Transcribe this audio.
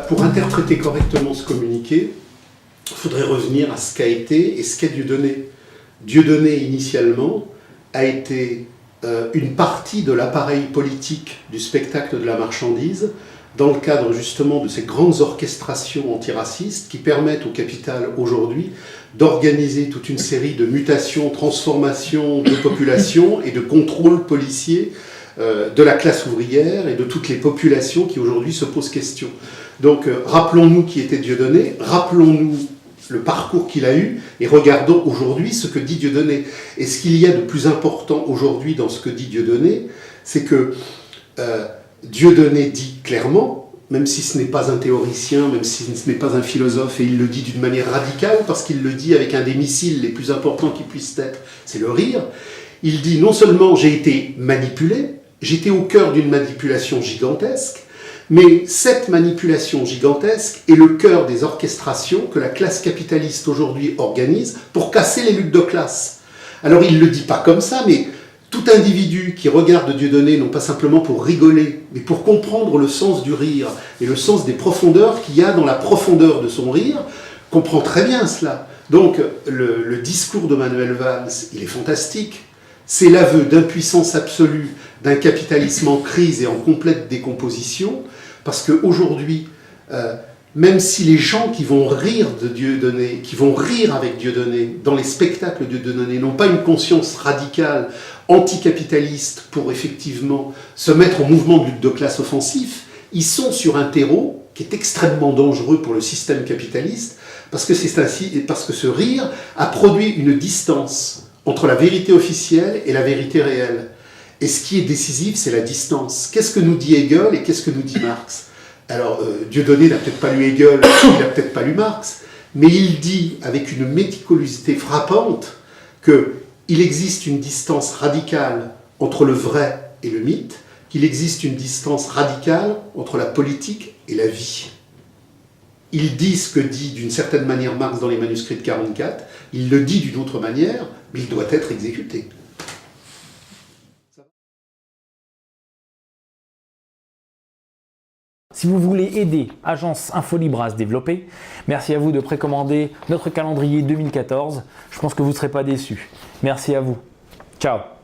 Pour interpréter correctement ce communiqué, il faudrait revenir à ce qu'a été et ce qu'est Dieudonné. Dieudonné, initialement, a été une partie de l'appareil politique du spectacle de la marchandise, dans le cadre justement de ces grandes orchestrations antiracistes qui permettent au capital aujourd'hui d'organiser toute une série de mutations, transformations de population et de contrôles policiers de la classe ouvrière et de toutes les populations qui aujourd'hui se posent question. Donc rappelons-nous qui était Dieudonné, rappelons-nous le parcours qu'il a eu et regardons aujourd'hui ce que dit Dieudonné. Et ce qu'il y a de plus important aujourd'hui dans ce que dit Dieudonné, c'est que Dieudonné dit clairement, même si ce n'est pas un théoricien, même si ce n'est pas un philosophe, et il le dit d'une manière radicale, parce qu'il le dit avec un des missiles les plus importants qui puissent être, c'est le rire. Il dit non seulement j'ai été manipulé, j'étais au cœur d'une manipulation gigantesque, mais cette manipulation gigantesque est le cœur des orchestrations que la classe capitaliste aujourd'hui organise pour casser les luttes de classe. Alors il ne le dit pas comme ça, mais tout individu qui regarde Dieudonné, non pas simplement pour rigoler, mais pour comprendre le sens du rire et le sens des profondeurs qu'il y a dans la profondeur de son rire, comprend très bien cela. Donc le discours de Manuel Valls, il est fantastique. C'est l'aveu d'impuissance absolue d'un capitalisme en crise et en complète décomposition, parce qu'aujourd'hui, même si les gens qui vont rire de Dieudonné, qui vont rire avec Dieudonné dans les spectacles de Dieudonné, n'ont pas une conscience radicale, anticapitaliste, pour effectivement se mettre en mouvement de lutte de classe offensif, ils sont sur un terreau qui est extrêmement dangereux pour le système capitaliste, parce que c'est ainsi, et parce que ce rire a produit une distance entre la vérité officielle et la vérité réelle. Et ce qui est décisif, c'est la distance. Qu'est-ce que nous dit Hegel et qu'est-ce que nous dit Marx? Alors, Dieudonné n'a peut-être pas lu Hegel, il n'a peut-être pas lu Marx, mais il dit, avec une méticulosité frappante, qu'il existe une distance radicale entre le vrai et le mythe, qu'il existe une distance radicale entre la politique et la vie. Il dit ce que dit d'une certaine manière Marx dans les manuscrits de 1944, il le dit d'une autre manière, mais il doit être exécuté. Si vous voulez aider Agence Infolibre à se développer, merci à vous de précommander notre calendrier 2014. Je pense que vous ne serez pas déçus. Merci à vous. Ciao.